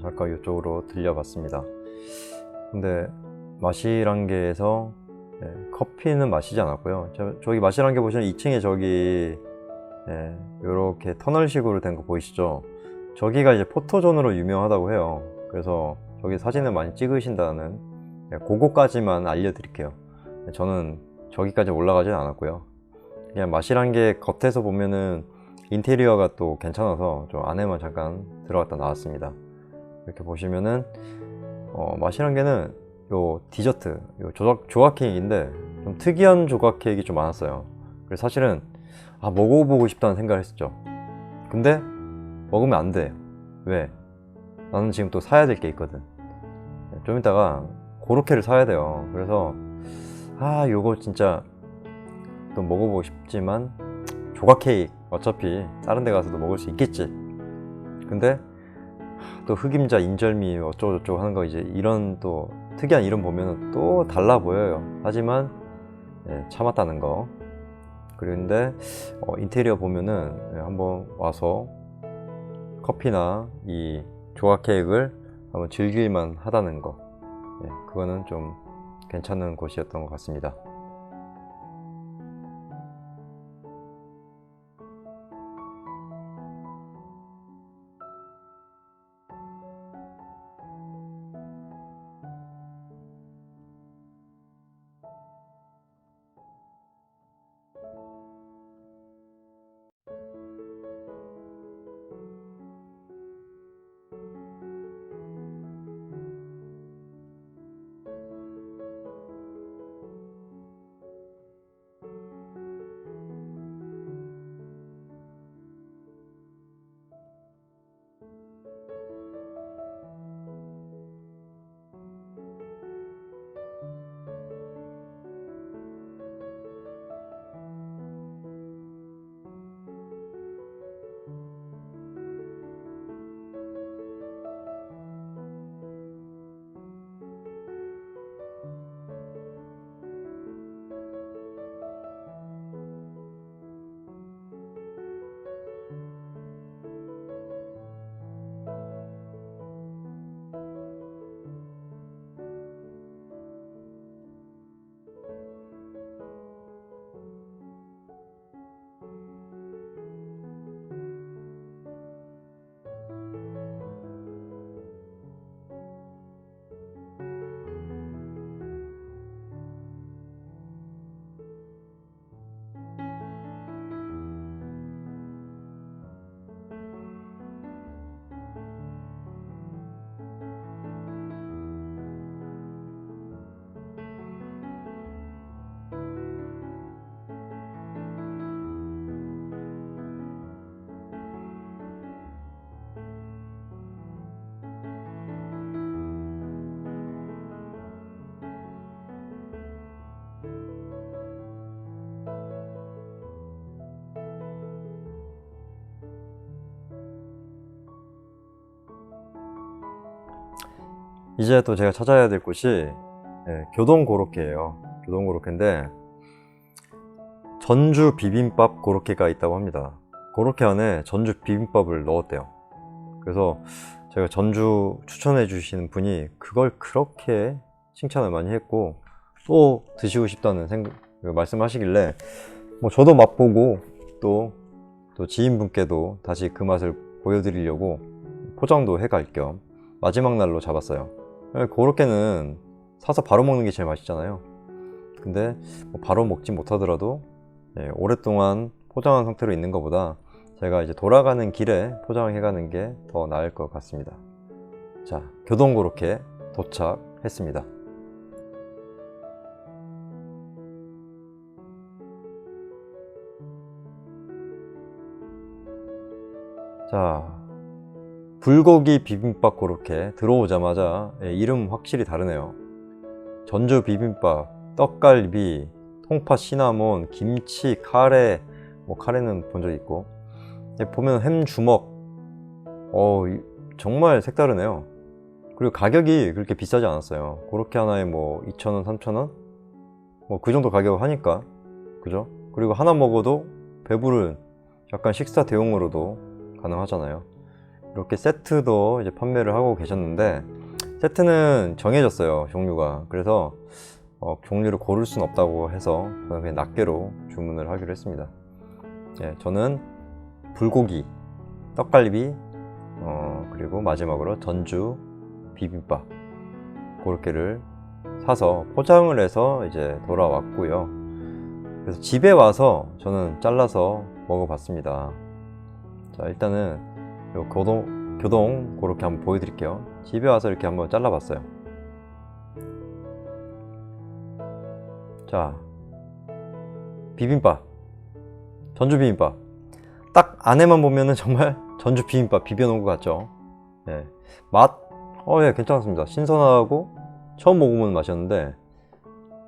잠깐 이쪽으로 들려봤습니다. 근데 마시랑게에서 커피는 마시지 않았고요. 저기 마시랑게 보시면 2층에 저기 이렇게 터널식으로 된 거 보이시죠? 저기가 이제 포토존으로 유명하다고 해요. 그래서 저기 사진을 많이 찍으신다는 그거까지만 알려드릴게요. 저는 저기까지 올라가진 않았고요. 그냥 마시랑게 겉에서 보면은 인테리어가 또 괜찮아서 좀 안에만 잠깐 들어갔다 나왔습니다. 이렇게 보시면은 마시랑게는 요 디저트, 요 조각 케이크인데 좀 특이한 조각 케이크가 좀 많았어요. 그래서 사실은 먹어보고 싶다는 생각을 했었죠. 근데 먹으면 안 돼. 왜? 나는 지금 또 사야 될 게 있거든. 좀 이따가 고로케를 사야 돼요. 그래서 요거 진짜 또 먹어보고 싶지만 조각 케이크 어차피 다른 데 가서도 먹을 수 있겠지. 근데 또 흑임자, 인절미 어쩌고저쩌고 하는 거, 이제 이런 또 특이한 이름 보면 또 달라 보여요. 하지만 참았다는 거. 그런데 인테리어 보면은 한번 와서 커피나 이 조각 케이크를 한번 즐길만 하다는 거, 그거는 좀 괜찮은 곳이었던 것 같습니다. 이제 또 제가 찾아야 될 곳이 교동 고로케예요. 교동 고로케인데 전주 비빔밥 고로케가 있다고 합니다. 고로케 안에 전주 비빔밥을 넣었대요. 그래서 제가 전주 추천해 주시는 분이 그걸 그렇게 칭찬을 많이 했고 또 드시고 싶다는 말씀하시길래 저도 맛보고 또 지인분께도 다시 그 맛을 보여드리려고 포장도 해갈 겸 마지막 날로 잡았어요. 고로케는 사서 바로 먹는 게 제일 맛있잖아요. 근데 바로 먹지 못하더라도 오랫동안 포장한 상태로 있는 것보다 제가 이제 돌아가는 길에 포장해 가는 게 더 나을 것 같습니다. 자, 교동 고로케 도착했습니다. 자, 불고기 비빔밥 고로케 들어오자마자 이름 확실히 다르네요. 전주 비빔밥, 떡갈비, 통팥 시나몬, 김치, 카레, 카레는 본 적 있고, 보면 햄 주먹, 정말 색다르네요. 그리고 가격이 그렇게 비싸지 않았어요. 고로케 하나에 2,000원, 3,000원? 그 정도 가격 하니까, 그죠? 그리고 하나 먹어도 배부른 약간 식사 대용으로도 가능하잖아요. 이렇게 세트도 이제 판매를 하고 계셨는데, 세트는 정해졌어요, 종류가. 그래서 종류를 고를 순 없다고 해서 저는 그냥 낱개로 주문을 하기로 했습니다. 저는 불고기, 떡갈비, 그리고 마지막으로 전주 비빔밥 그렇게를 사서 포장을 해서 이제 돌아왔고요. 그래서 집에 와서 저는 잘라서 먹어봤습니다. 자, 일단은 요 교동 그렇게 한번 보여드릴게요. 집에 와서 이렇게 한번 잘라봤어요. 자, 비빔밥, 전주 비빔밥. 딱 안에만 보면은 정말 전주 비빔밥 비벼놓은 것 같죠? 맛 예, 괜찮습니다. 신선하고 처음 먹어보는 맛이었는데,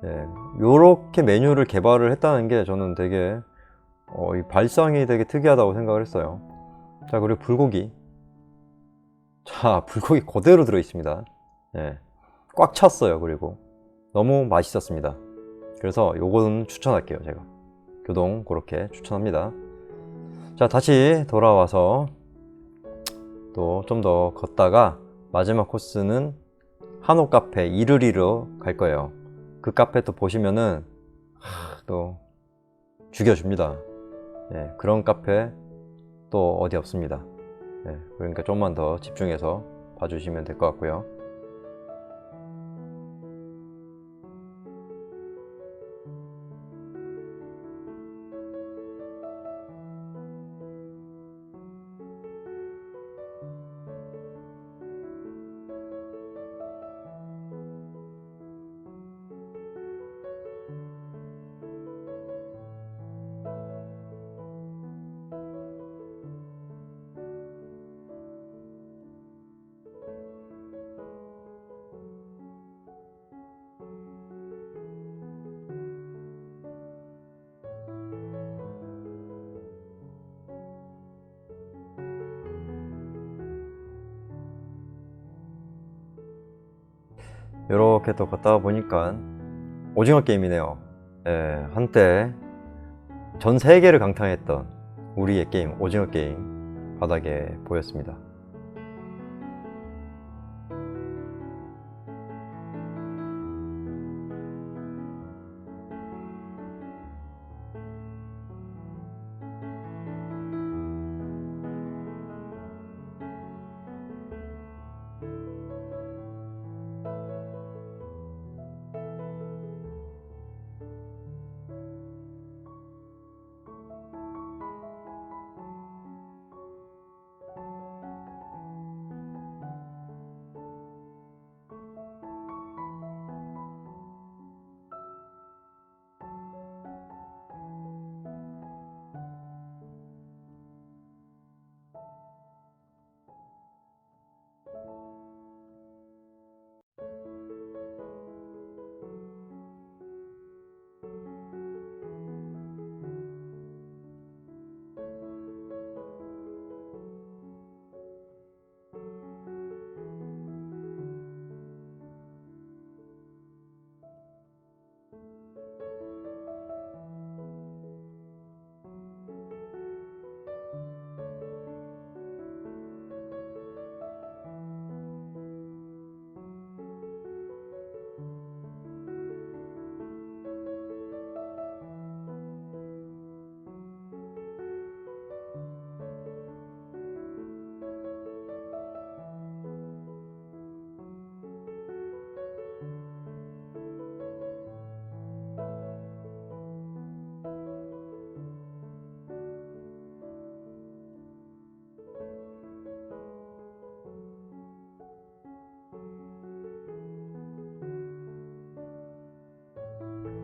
예, 요렇게 메뉴를 개발을 했다는 게 저는 되게 이 발상이 되게 특이하다고 생각을 했어요. 자, 그리고 불고기. 자, 불고기 그대로 들어 있습니다. 예, 꽉 찼어요. 그리고 너무 맛있었습니다. 그래서 요거는 추천할게요. 제가 교동 그렇게 추천합니다. 자, 다시 돌아와서 또 좀 더 걷다가 마지막 코스는 한옥 카페 이르리로 갈 거예요. 그 카페 또 보시면은 또 죽여줍니다. 예, 그런 카페 또 어디 없습니다. 예, 그러니까 좀만 더 집중해서 봐주시면 될 것 같고요. 이렇게 또 걷다가 보니까 오징어 게임이네요. 예, 한때 전 세계를 강타했던 우리의 게임, 오징어 게임 바닥에 보였습니다.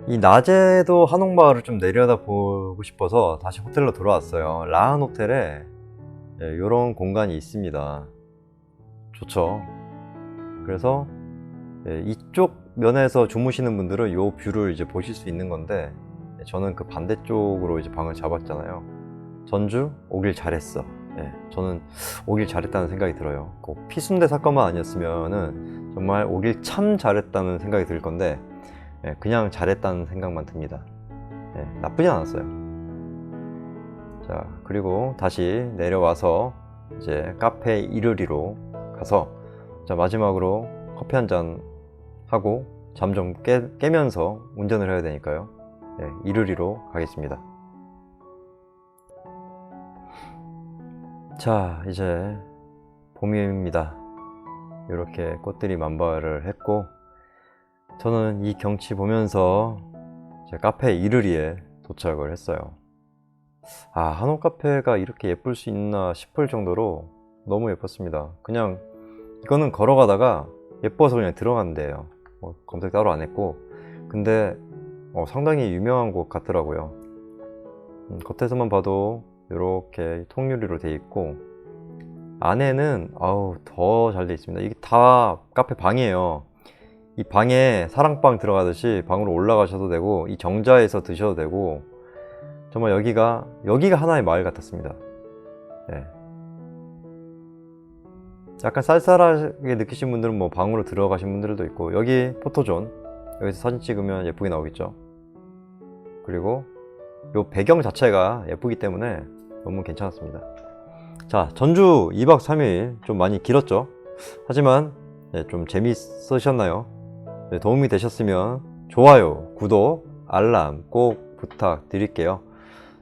이 낮에도 한옥마을을 좀 내려다보고 싶어서 다시 호텔로 돌아왔어요. 라한 호텔에 이런 공간이 있습니다. 좋죠. 그래서 이쪽 면에서 주무시는 분들은 이 뷰를 이제 보실 수 있는 건데, 저는 그 반대쪽으로 이제 방을 잡았잖아요. 전주 오길 잘했어. 저는 오길 잘했다는 생각이 들어요. 꼭 피순대 사건만 아니었으면은 정말 오길 참 잘했다는 생각이 들 건데, 그냥 잘했다는 생각만 듭니다. 나쁘지 않았어요. 자, 그리고 다시 내려와서 이제 카페 이르리로 가서, 자, 마지막으로 커피 한 잔 하고 잠 좀 깨면서 운전을 해야 되니까요. 이르리로 가겠습니다. 자, 이제 봄입니다. 이렇게 꽃들이 만발을 했고, 저는 이 경치 보면서 제 카페 이르리에 도착을 했어요. 아, 한옥 카페가 이렇게 예쁠 수 있나 싶을 정도로 너무 예뻤습니다. 그냥 이거는 걸어가다가 예뻐서 그냥 들어간 데예요. 뭐 검색 따로 안 했고, 근데 상당히 유명한 곳 같더라고요. 겉에서만 봐도 이렇게 통유리로 돼 있고, 안에는 아우 더 잘 돼 있습니다. 이게 다 카페 방이에요. 이 방에 사랑방 들어가듯이 방으로 올라가셔도 되고 이 정자에서 드셔도 되고 정말 여기가 하나의 마을 같았습니다. 네. 약간 쌀쌀하게 느끼신 분들은 뭐 방으로 들어가신 분들도 있고 여기 포토존 여기서 사진 찍으면 예쁘게 나오겠죠. 그리고 요 배경 자체가 예쁘기 때문에 너무 괜찮았습니다. 자, 전주 2박 3일 좀 많이 길었죠. 하지만 좀 재밌으셨나요? 도움이 되셨으면 좋아요, 구독, 알람 꼭 부탁드릴게요.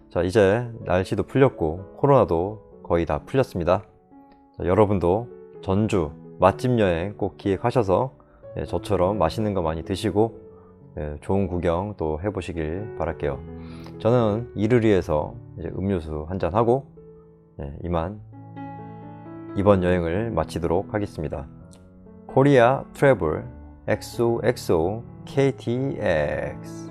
자, 이제 날씨도 풀렸고 코로나도 거의 다 풀렸습니다. 자, 여러분도 전주 맛집 여행 꼭 기획하셔서 저처럼 맛있는 거 많이 드시고 좋은 구경 또 해보시길 바랄게요. 저는 이를 위해서 이제 음료수 한잔 하고 이만 이번 여행을 마치도록 하겠습니다. 코리아 트래블 XOXO KTX